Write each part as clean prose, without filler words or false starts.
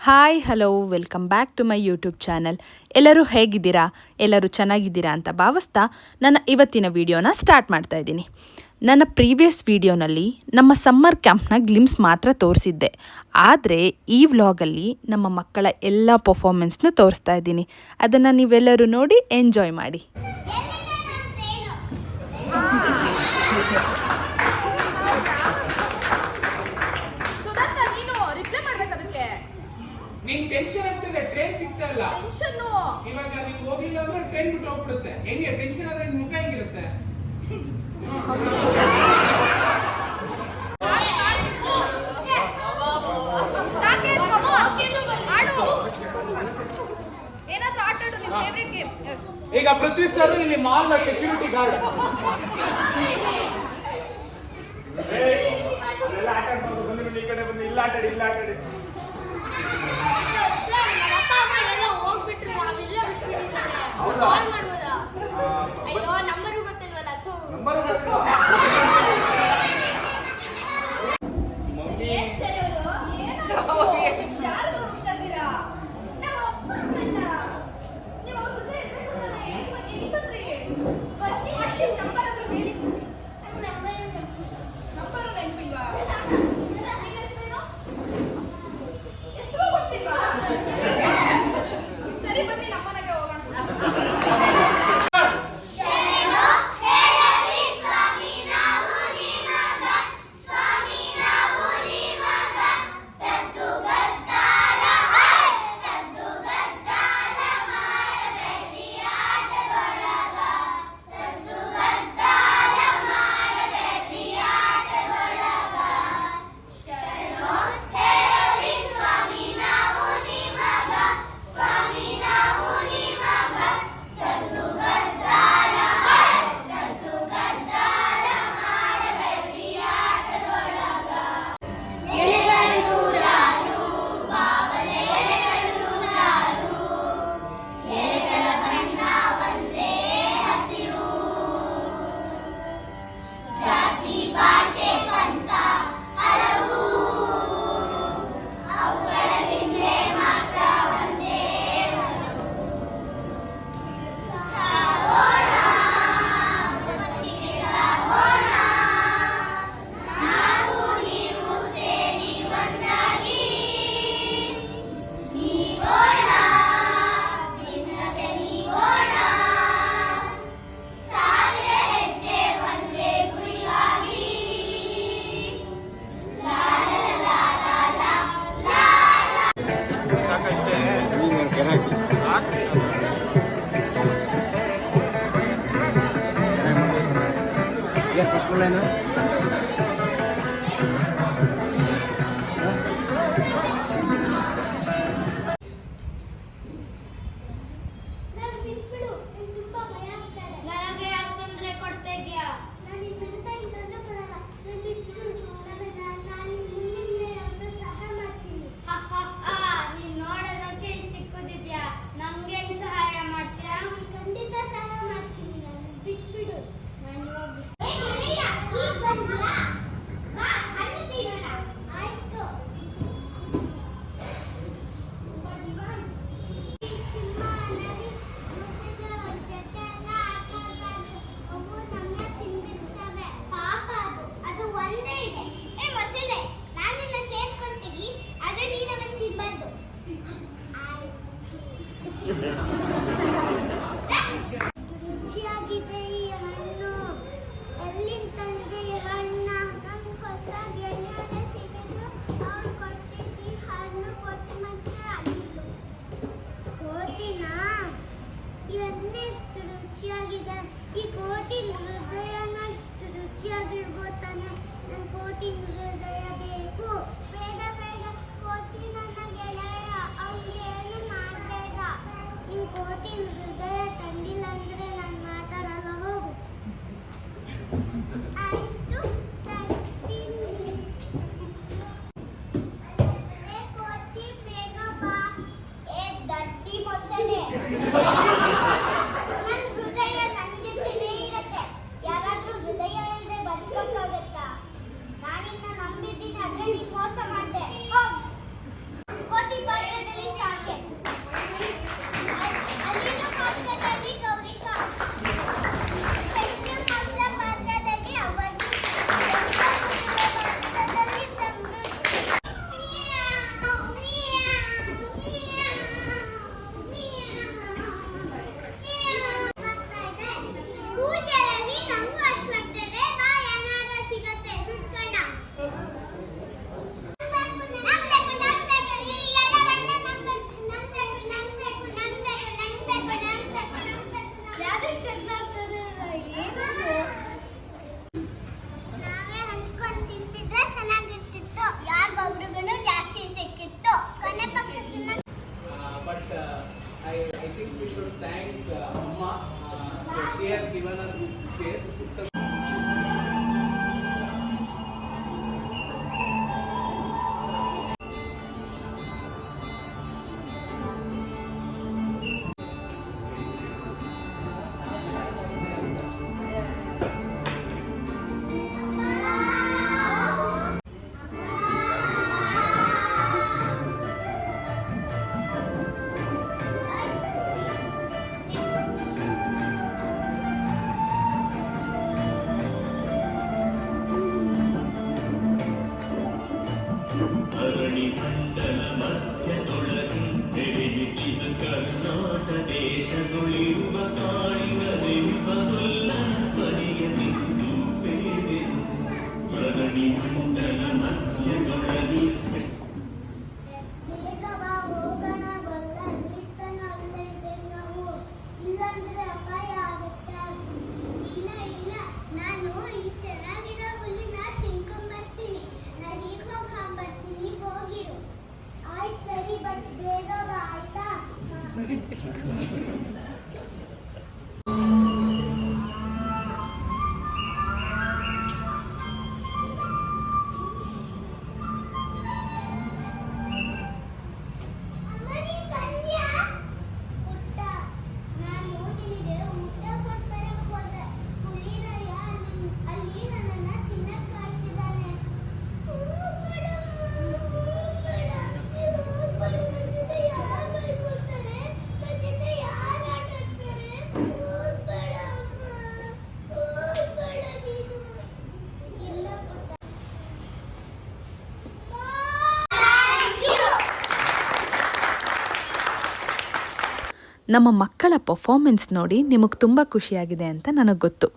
Hi hello welcome back to my YouTube channel. ಎಲ್ಲರೂ ಹೇಗಿದ್ದೀರಾ? ಎಲ್ಲರೂ ಚೆನ್ನಾಗಿದ್ದೀರಾ ಅಂತ ಭಾವಿಸ್ತಾ ನನ್ನ ಇವತ್ತಿನ ವಿಡಿಯೋನ ಸ್ಟಾರ್ಟ್ ಮಾಡ್ತಾ ಇದ್ದೀನಿ. ನನ್ನ ಪ್ರೀವಿಯಸ್ ವಿಡಿಯೋನಲ್ಲಿ ನಮ್ಮ ಸಮ್ಮರ್ ಕ್ಯಾಂಪ್ನ ಗ್ಲಿಮ್ಸ್ ಮಾತ್ರ ತೋರಿಸಿದ್ದೆ. ಆದರೆ ಈ ವ್ಲಾಗಲ್ಲಿ ನಮ್ಮ ಮಕ್ಕಳ ಎಲ್ಲ ಪರ್ಫಾರ್ಮೆನ್ಸ್ನ ತೋರಿಸ್ತಾ ಇದ್ದೀನಿ. ಅದನ್ನು ನೀವೆಲ್ಲರೂ ನೋಡಿ ಎಂಜಾಯ್ ಮಾಡಿ. ನೀನ್ ಟೆನ್ಷನ್ ಆಗ್ತಿದೆ, ಟ್ರೈನ್ ಸಿಗ್ತಾ ಇಲ್ಲ. ಟೆನ್ಷನ್ ಇವಾಗ ನೀವು ಹೋಗಿಲ್ಲ ಅಂದ್ರೆ ಟ್ರೈನ್ ಬಿಟ್ಟು ಹೋಗ್ಬಿಡುತ್ತೆ. ಹೆಂಗೆ ಟೆನ್ಷನ್ ಆದ್ರೆ ನಿನ್ ಮುಖ ಹೆಂಗಿರುತ್ತೆ? ಈಗ ಪೃಥ್ವಿ ಸರ್ ಇಲ್ಲಿ ಮಾಲ್ ನ ಸೆಕ್ಯೂರಿಟಿ ಗಾರ್ಡ್. ಈ ಕಡೆ ಬಂದು ಇಲ್ಲ ಆಟಾಡಿ ಇಲ್ಲ ಆಟಾಡಿ. ರುಚಿಯಾಗಿದೆ ಈ ಹಣ್ಣು. ಎಲ್ಲಿಂದ ಈ ಹಣ್ಣ? ನಮ್ಗೆ ಹೊಸ ಗೆಳೆಯರೇ ಸಿಕ್ಕಿದ್ರು, ಅವ್ರು ಕೊಟ್ಟಿದ್ದು ಈ ಹಣ್ಣು ಕೊಟ್ಟು ಮತ್ತೆ ಆಗಿದ್ದು ಕೋತಿನ. ಈ ಹಣ್ಣು ಎಷ್ಟು ರುಚಿಯಾಗಿದೆ. ಈ ಕೋತಿನ ಹೃದಯನ ಅಷ್ಟು ರುಚಿಯಾಗಿರ್ಬೋದು ತಾನೆ. ನನ್ನ ಕೋತಿನ ಹೃದಯ ಬೇಕು. ಬೇಡ ಬೇಡ, ಕೋತಿ ನನ್ನ ಗೆಳೆಯ, ಅವ್ನಿಗೆ ಏನು ಮಾಡಬೇಡ. ನಿನ್ ಕೋತಿನ ಹೃದಯ ತಂದಿಲ್ಲ ಅಂದ್ರೆ ನಾನು ಮಾತಾಡಲ್ಲ, ಹೋಗು. ಆಯ್ತು, ತರ್ತೀನಿ. ಏ ಕೋತಿ, ಬೇಗ ಬಾ. ಏ ದಡ್ಡಿ ಮೊಸಳೆ, ನನ್ನ ಹೃದಯ ನನ್ನ ಜೊತೆನೇ ಇರತ್ತೆ. ಯಾರಾದ್ರೂ ಹೃದಯ ಇಲ್ಲದೆ ಬದುಕಕ್ಕಾಗತ್ತಾ? ನಾನಿನ್ನ ನಂಬಿದ್ದೀನಿ, ಆದ್ರೆ ನೀನ್ ಮೋಸ ಮಾಡ್ದೆ. ಹೋಗ್ ಕೋತಿ, ಬಾದ್ರೆ thank Amma. So she has given us space. ಧರಣಿ ಮಂಡಲ ಮಧ್ಯದೊಳಗೆ ನೆಲೆಯುತ್ತಿದ ಕರ್ನಾಟ ದೇಶದೊಳಿರುವ ಕಾಳಿಗರೆಂಬುಲ್ಲ ಸರಿಯದಿದ್ದು ಬೇರೆದು ಧರಣಿ ಮಂಡಲ ಮಧ್ಯದೊಳಗೆ ಬೇಗ ಬಾ ಹೋಗೋಣ ಗೊಲ್ಲ ನಿತ್ತನ ಅಲ್ಲಂತೆ ನಾವು ಇಲ್ಲಂದ್ರೆ ಅಪಾಯ ಆಗುತ್ತೆ ಇಲ್ಲ ಇಲ್ಲ ನಾನು ಈ ಚೆನ್ನಾಗಿರೋ ಹುಲ್ಲಿನ ತಿನ್ಕೊಂಡ್ಬರ್ತೀನಿ ನಾನು ಈಗ ಹೋಗ್ಕೊಂಡ್ಬರ್ತೀನಿ ಹೋಗಿರು ಆಯ್ತು ಸರಿ ಬಟ್ ಬೇಗ ಬಾ ಆಯ್ತಾ ಅಮ್ಮ ನೀನ್ ಬಂದ್ಯಾ ಪುಟ್ಟ ನಾನು ನಿನಗೆ ಊಟ ಕೊಟ್ಬರಕ್ ಹೋದೆ ಹುಲಿರಾಯ ಅಲ್ಲಿ ನನ್ನನ್ನ ತಿನ್ನಕ್ ಕಾಯ್ತಿದ್ದಾನೆ ಹೋಗ್ಬೇಡ ನನ್ನ ಜೊತೆ ಯಾರು ಬೈಕೊಳ್ತಾರೆ ನನ್ನ ಜೊತೆ ಯಾರು ಆಟ ಆಡ್ತಾರೆ ಹೋಗ್ಬೇಡ ಅಮ್ಮ ಹೋಗ್ಬೇಡ ನೀನು ಇಲ್ಲ ಪುಟ್ಟ ಥ್ಯಾಂಕ್ ಯು ನಮ್ಮ ಮಕ್ಕಳ ಪರ್ಫಾರ್ಮೆನ್ಸ್ ನೋಡಿ ನಿಮಗೆ ತುಂಬ ಖುಷಿಯಾಗಿದೆ ಅಂತ ನನಗೆ ಗೊತ್ತು.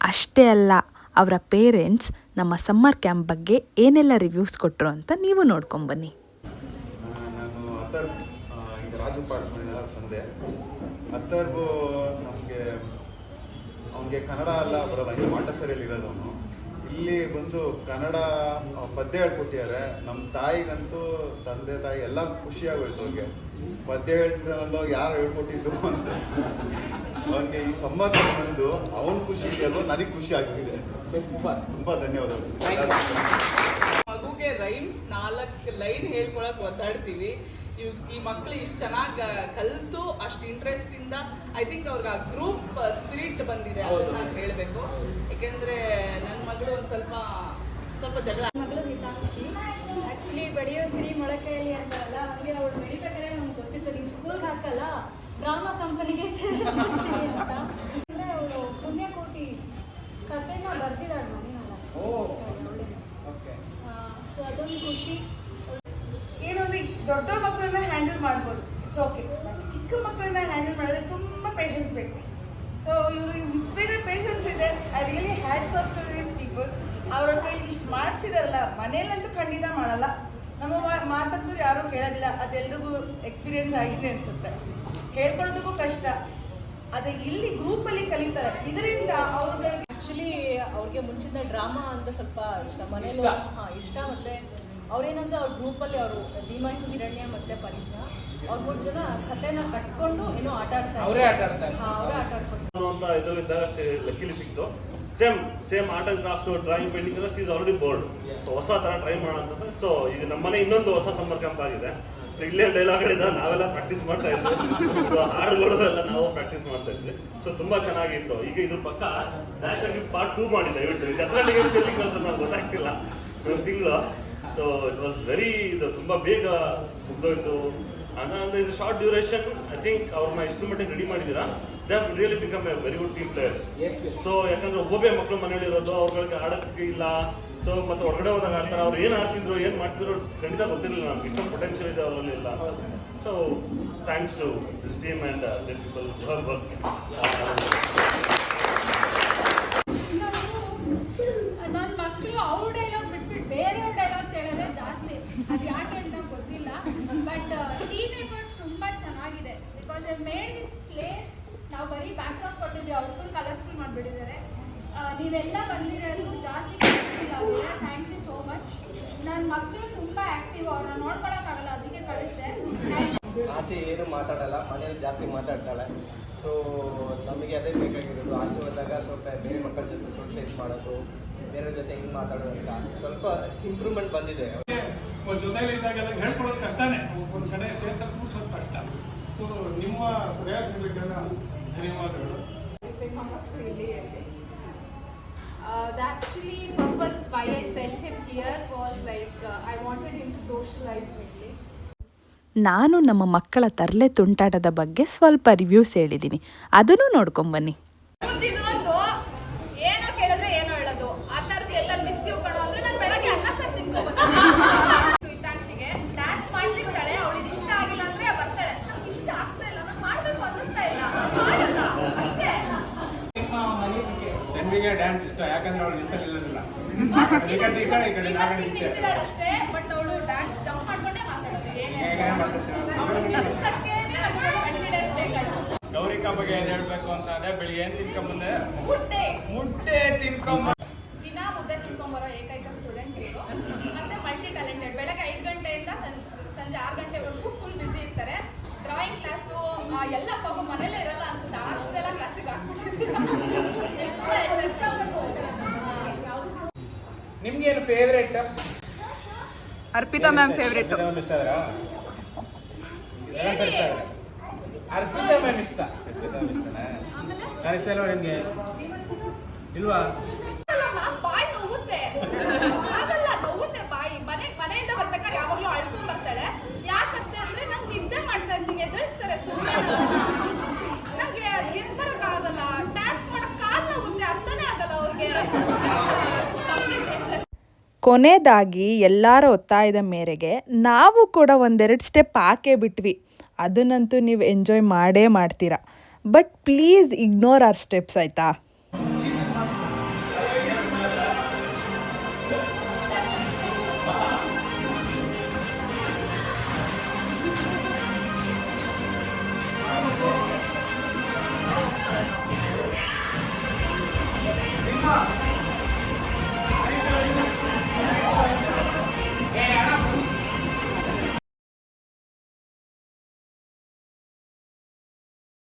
ಅಷ್ಟೇ ಅಲ್ಲ, ಅವರ ಪೇರೆಂಟ್ಸ್ ನಮ್ಮ ಸಮ್ಮರ್ ಕ್ಯಾಂಪ್ ಬಗ್ಗೆ ಏನೆಲ್ಲ ರಿವ್ಯೂಸ್ ಕೊಟ್ಟರು ಅಂತ ನೀವು ನೋಡ್ಕೊಂಬನ್ನಿ. ನಾನು ಅಥರ್ವ್ ಈಗ ರಾಜು ಪಾಡ್ಕೊಂಡಿದ್ದ ತಂದೆ ಅಥರ್ವು ನಮಗೆ ಅವನಿಗೆ ಕನ್ನಡ ಎಲ್ಲ ಬರೋಲ್ಲ, ಇಲ್ಲಿ ಮಾಂಟೆಸರಿಯಲ್ಲಿ ಇರೋದು ಅವನು. ಇಲ್ಲಿ ಬಂದು ಕನ್ನಡ ಪದ್ಯ ಹೇಳ್ಕೊಟ್ಟಿದ್ದಾರೆ. ನಮ್ಮ ತಾಯಿಗಂತೂ ತಂದೆ ತಾಯಿ ಎಲ್ಲ ಖುಷಿಯಾಗೋಯ್ತು ಅವ್ರಿಗೆ. ಪದ್ಯ ಹೇಳ್ತಿದ್ರಲ್ಲೋ ಯಾರು ಹೇಳ್ಕೊಟ್ಟಿದ್ದು ಅಂತ ಅವನಿಗೆ ಈ ಸಮ್ಮರ್ ಬಂದು ಅವನ ಖುಷಿ ಇದೆಯಲ್ಲೋ ನನಗೆ ಖುಷಿ ಆಗ್ತಿದೆ. ತುಂಬ ಧನ್ಯವಾದಗಳು. ಮಗುಗೆ ರೈಮ್ಸ್ 4 ಲೈನ್ ಹೇಳ್ಕೊಳಕ್ ಒದ್ದಾಡ್ತೀವಿ. ಈ ಮಕ್ಳು ಇಷ್ಟು ಚೆನ್ನಾಗಿ ಕಲಿತು ಅಷ್ಟು ಇಂಟ್ರೆಸ್ಟ್ ಇಂದ ಐ ಥಿಂಕ್ ಅವ್ರಿಗೆ ಆ ಗ್ರೂಪ್ ಸ್ಪಿರಿಟ್ ಬಂದಿದೆ ಅದನ್ನ ನಾನು ಹೇಳಬೇಕು. ಯಾಕೆಂದ್ರೆ ನನ್ನ ಮಗಳು ಒಂದು ಸ್ವಲ್ಪ ಜಗಳ ಮಗಳು ಗೀತಾಂಶಿ ಆ್ಯಕ್ಚುಲಿ ಬೆಳೆಯೋ ಸಿರಿ ಮೊಳಕೆಯಲ್ಲಿ ಅಂತಾರಲ್ಲ, ಹಂಗೆ ಅವಳು ಬೆಳಿಬೇಕಾದ್ರೆ ನಮ್ಗೆ ಗೊತ್ತಿತ್ತು ನಿಮ್ಮ ಸ್ಕೂಲ್ಗೆ ಹಾಕಲ್ಲ ಡ್ರಾಮಾ ಕಂಪನಿಗೆ ಅಂತ. ಅಂದರೆ ಅವಳು ಪುಣ್ಯಕೋಟಿ ಕಥೆನ ಬರ್ತಿದ್ದಾಳೆ ಮನೆಯಲ್ಲ. ಸೊ ಅದೊಂದು ಖುಷಿ. ಏನು ಅಂದರೆ ದೊಡ್ಡ ಮಕ್ಕಳನ್ನ ಹ್ಯಾಂಡಲ್ ಮಾಡ್ಬೋದು, ಇಟ್ಸ್ ಓಕೆ. ಬಟ್ ಚಿಕ್ಕ ಮಕ್ಕಳನ್ನ ಹ್ಯಾಂಡಲ್ ಮಾಡಿದ್ರೆ ತುಂಬ ಪೇಷನ್ಸ್ ಬೇಕು. ಸೊ ಇವರು ವಿಪರೀತ ಪೇಷನ್ಸ್ ಇದೆ. I really hats off to these people. ಅವ್ರ ಕೈ ಇಷ್ಟು ಮಾಡಿಸಿದಾರಲ್ಲ, ಮನೇಲಂತೂ ಖಂಡಿತ ಮಾಡಲ್ಲ. ನಮ್ಮ ಮಾತಂತೂ ಯಾರೂ ಕೇಳೋದಿಲ್ಲ, ಅದೆಲ್ರಿಗೂ ಎಕ್ಸ್ಪೀರಿಯನ್ಸ್ ಆಗಿದೆ ಅನಿಸುತ್ತೆ. ಹೇಳ್ಕೊಳ್ಳೋದಕ್ಕೂ ಕಷ್ಟ, ಅದೇ ಇಲ್ಲಿ ಗ್ರೂಪಲ್ಲಿ ಕಲಿತಾರೆ. ಇದರಿಂದ ಅವ್ರಿಗೆ ಆ್ಯಕ್ಚುಲಿ ಅವ್ರಿಗೆ ಮುಂಚಿನ ಡ್ರಾಮಾ ಅಂತ ಸ್ವಲ್ಪ ಇಷ್ಟ, ಮನೇಲಿ ಇಷ್ಟ. ಮತ್ತು ಅವ್ರೇನಂದ್ರೆ ಅವ್ರ ಗ್ರೂಪಲ್ಲಿ ಅವರು ಧೀಮಂತು, ಹಿರಣ್ಯ ಮತ್ತು ಪರಿಜ್ಞಾ ಅವ್ರು 3 ಜನ ಕಥೆನ ಕಟ್ಕೊಂಡು ಏನೋ ಆಟ ಆಡ್ತಾರೆ. ಅವರೇ ಆಟ ಆಡ್ತಾರೆ. ಅವರೇ ಆಟ ಆಡ್ಕೊಂಡು ಅಂತ ಇದರಲ್ಲಿದ್ದಾಗ ಲಕ್ಕಿಲಿ ಸಿಕ್ತು. Same art and craft drawing painting ಎಲ್ಲ ಈಸ್ ಆಲ್ರೆಡಿ ಬೋರ್ಡ್. ಹೊಸ ಥರ ಟ್ರೈ ಮಾಡೋಣ ಅಂತ. ಸೊ ಈಗ ನಮ್ಮನೆ ಇನ್ನೊಂದು ಹೊಸ ಸಮ್ಮರ್ ಕ್ಯಾಂಪ್ ಆಗಿದೆ. ಸೊ ಇಲ್ಲೇ ಡೈಲಾಗ್ಗಳಿಂದ ನಾವೆಲ್ಲ ಪ್ರಾಕ್ಟೀಸ್ ಮಾಡ್ತಾ ಇದ್ವಿ. ಸೊ ಹಾಡುಗಳು ಎಲ್ಲ ನಾವು ಪ್ರಾಕ್ಟೀಸ್ ಮಾಡ್ತಾ ಇದ್ವಿ. ಸೊ ತುಂಬಾ ಚೆನ್ನಾಗಿತ್ತು. ಈಗ ಇದ್ರ ಪಕ್ಕ ಡ್ಯಾಶ್ ಆಗಿ ಪಾರ್ಟ್ 2 ಮಾಡಿದ್ದೆ. ದಯವಿಟ್ಟು ಎತ್ತರಳಿಗೆ ಚೆಲ್ಲಿ ಕಳ್ಸೋದು ನನಗೆ ಗೊತ್ತಾಗ್ತಿಲ್ಲ, 1 ತಿಂಗಳು. ಸೊ ಇಟ್ ವಾಸ್ ವೆರಿ ಇದು ತುಂಬ ಬೇಗ ಮುಗ್ದೋಯ್ತು. ಅಂದರೆ ಇದು ಶಾರ್ಟ್ ಡ್ಯೂರೇಷನ್. ಐ ಥಿಂಕ್ ಅವ್ರನ್ನ ಇಷ್ಟು ಮಟ್ಟಿಗೆ ರೆಡಿ ಮಾಡಿದ್ದೀರಾ. They have really become A very good team players. So ಯಾಕಂದ್ರೆ ಒಬ್ಬೊಬ್ಬೇ ಮಕ್ಕಳು ಮನೆಯಲ್ಲಿರೋದು, ಅವ್ರಿಗೆ ಆಡೋಕ್ಕೆ ಇಲ್ಲ. ಸೊ ಮತ್ತೆ ಹೊರಗಡೆ ಹೋದಾಗ ಆಡ್ತಾರೆ. ಅವ್ರು ಏನು ಆಡ್ತಿದ್ರು, ಏನು ಮಾಡ್ತಿದ್ರು ಖಂಡಿತ ಗೊತ್ತಿರಲಿಲ್ಲ ನಮ್ಗೆ. ಇಷ್ಟೊಂದು ಪೊಟೆನ್ಷಿಯಲ್ ಇದೆ ಅವರಲ್ಲಿ ಎಲ್ಲ. So thanks to this team and the people who have work. ನನ್ನ ಮಕ್ಕಳು ಅವ್ರ ಡೈಲಾಗ್ ಬಿಟ್ಬಿಟ್ಟು ಬೇರೆಯವ್ರ ಡೈಲಾಗ್ಸ್ ಹೇಳೋದೇ ಜಾಸ್ತಿ. ಅದು ಯಾಕೆ ಅಂತ ಗೊತ್ತಿಲ್ಲ. ಬಟ್ ಟೀಮ್ ಎಫರ್ಟ್ ತುಂಬ ಚೆನ್ನಾಗಿದೆ. Because I made this place. ನಾವು ಬರೀ ಬ್ಯಾಕ್ಡ್ರಾಪ್ ಕೊಟ್ಟಿದ್ವಿ, ಅವ್ರು ಫುಲ್ ಕಲರ್ಫುಲ್ ಮಾಡಿಬಿಟ್ಟಿದ್ದಾರೆ. ನೀವೆಲ್ಲ ಬಂದಿರೋದು ಜಾಸ್ತಿ ಕಲಿಸಿಲ್ಲ ಅವರಿಗೆ. Thank you so much. ನನ್ನ ಮಕ್ಕಳು ತುಂಬ ಆ್ಯಕ್ಟಿವ್, ಅವ್ರನ್ನ ನೋಡ್ಕೊಳಕ್ಕಾಗಲ್ಲ, ಅದಕ್ಕೆ ಕಳಿಸಿದೆ. ಆಚೆ ಏನು ಮಾತಾಡಲ್ಲ, ಮನೇಲಿ ಜಾಸ್ತಿ ಮಾತಾಡ್ತಾಳೆ. ಸೊ ನಮಗೆ ಅದೇ ಬೇಕಾಗಿರೋದು. ಆಚೆ ಹೋದಾಗ ಸ್ವಲ್ಪ ಬೇರೆ ಮಕ್ಕಳ ಜೊತೆ ಸೋಷಲೈಸ್ ಮಾಡೋದು, ಬೇರೆ ಜೊತೆ ಹಿಂಗೆ ಮಾತಾಡೋದು ಅಂತ ಸ್ವಲ್ಪ ಇಂಪ್ರೂವ್ಮೆಂಟ್ ಬಂದಿದೆ. ಜೊತೆಲಿ ಇದ್ದಾಗೆಲ್ಲ ಹೇಳ್ಕೊಡೋದು ಕಷ್ಟನೇ, ಒಂದು ಕಡೆ ಸೇರ್ಸೋಕ್ಕೂ ಸ್ವಲ್ಪ ಕಷ್ಟ. ಸೊ ನಿಮ್ಮ ಪ್ರಯತ್ನಗಳಿಗೆಲ್ಲ ಧನ್ಯವಾದಗಳು. The actually purpose why I sent him here was like I wanted him to socialize with me. ನಾನು ನಮ್ಮ ಮಕ್ಕಳ ತರಲೆ ತುಂಟಾಟದ ಬಗ್ಗೆ ಸ್ವಲ್ಪ ರಿವ್ಯೂಸ್ ಹೇಳಿದ್ದೀನಿ, ಅದನ್ನು ನೋಡ್ಕೊಂಬನ್ನಿ. ಇದೊಂದು ಏನೋ ಕೇಳಿದ್ರೆ ಏನೋ ಹೇಳೋದು, ಆ ಥರದ್ದು ಎಲ್ಲ ಮಿಸ್ ಯು ಕಣೋ ಅಂದ್ರೆ ನಾನು ಬೆಳಗ್ಗೆ ಅನ್ನ ಸಾರು ತಿನ್ಕೊಂಡ್ಬರ್ತೀನಿ. ಹಿತಾಂಕ್ಷಿಗೆ ಡ್ಯಾನ್ಸ್ ಮಾಡ್ತಿರ್ತಾಳೆ, ಅವಳಿಗೆ ಇಷ್ಟ ಆಗಿಲ್ಲ ಅಂದ್ರೆ ಬರ್ತಾಳೆ, ನಂಗೆ ಇಷ್ಟ ಆಗ್ತಾ ಇಲ್ಲ, ನಾನು ಮಾಡಬೇಕು ಅನ್ನಿಸ್ತಾ ಇಲ್ಲ, ಮಾಡಲ್ಲ ಅಷ್ಟೇ. ನಿಮ್ಮ ಮನಸ್ಸಿಗೆ ತನ್ವಿಗೆ ಡ್ಯಾನ್ಸ್ ಇಷ್ಟ, ಯಾಕಂದ್ರೆ ಅವಳು ನಿಂತಲ್ಲಿರೋದಿಲ್ಲ, ಈ ಕಡೆ ನಿಂತಿದ್ದಾಳೆ ಅಷ್ಟೇ, ಬಟ್ ಅವಳು ಡ್ಯಾನ್ಸ್ ಜಂಪ್ ಮಾಡ್ಕೊಂಡೇ ಮಾತಾಡೋದು. ಏನೇ ಅವಳು ನಿಲ್ಸಕ್ಕೇನೆ ನಮ್ಗೆ ಕಾನ್ಫಿಡೆನ್ಸ್ ಬೇಕಾಯ್ತು. ಗೌರಿಕಾ ಬಗ್ಗೆ ಏನು ಹೇಳಬೇಕು ಅಂತ ಅಂದ್ರೆ ಬೆಳಿಗ್ಗೆ ಏನು ತಿನ್ಕೊಂಬಂದೆ? ಮುದ್ದೆ ತಿನ್ಕೊಂಬ. ದಿನ ಮುದ್ದೆ ತಿನ್ಕೊಂಬರೋ ಏಕೈಕ ಸ್ಟೂಡೆಂಟ್ ಇವರು. ಮತ್ತೆ ಮಲ್ಟಿ ಟ್ಯಾಲೆಂಟೆಡ್. ಬೆಳಗ್ಗೆ 5 ಗಂಟೆಯಿಂದ ಸಂಜೆ 6 ಗಂಟೆವರೆಗೂ ಫುಲ್ ಬ್ಯುಸಿ ಇರ್ತಾರೆ. ಡ್ರಾಯಿಂಗ್ ಕ್ಲಾಸು ಎಲ್ಲ ಪಾಪ ಮನೇಲೇ ಇರಲ್ಲ ಅನ್ಸುತ್ತೆ, ಅಷ್ಟೆಲ್ಲ ಕ್ಲಾಸಿಗೆ ಹಾಕ್ಬಿಟ್ಟಿರ್ತಾರೆ. ನಿಮ್ಗೇನು ಫೇವ್ರೇಟ್? Arpita ma'am favourite. ಇಷ್ಟ ಅದರಾ? ಅರ್ಪಿತಾ ಮ್ಯಾಮ್ ಇಷ್ಟ. ನಾನು ಇಷ್ಟ ಇಲ್ವಾ ನಿಮಗೆ? ಇಲ್ವಾ? ಬಾಯಿ ನೋವುತ್ತೆ, ಅದಲ್ಲ ನೋವುತ್ತೆ ಬಾಯಿ. ಮನೆಯಿಂದ ಬರ್ಬೇಕಾದ್ರೆ ಯಾವಾಗಲೂ ಅಳ್ಕೊಂಡ್ ಬರ್ತಾಳೆ. ಯಾಕಂತೆ ಅಂದ್ರೆ ನಂಗೆ ನಿದ್ದೆ ಮಾಡ್ತಾ ಇರ್ತೀನಿ, ಎದುರಿಸ್ತಾರೆ ಸುಮ್ಮನೆ. ನಂಗೆ ಎದ್ದು ಬರೋಕ್ಕಾಗಲ್ಲ, ಡ್ಯಾನ್ಸ್ ಮಾಡಕ್ ಕಾಲ್ ನೋವುತ್ತೆ, ಅರ್ಥನೇ ಆಗಲ್ಲ ಅವ್ರಿಗೆ. ಕೊನೆಯದಾಗಿ ಎಲ್ಲರ ಒತ್ತಾಯದ ಮೇರೆಗೆ ನಾವು ಕೂಡ ಒಂದೆರಡು ಸ್ಟೆಪ್ ಹಾಕೇ ಬಿಟ್ವಿ. ಅದನ್ನಂತೂ ನೀವು ಎಂಜಾಯ್ ಮಾಡೇ ಮಾಡ್ತೀರಾ. But please ignore our steps ಆಯಿತಾ.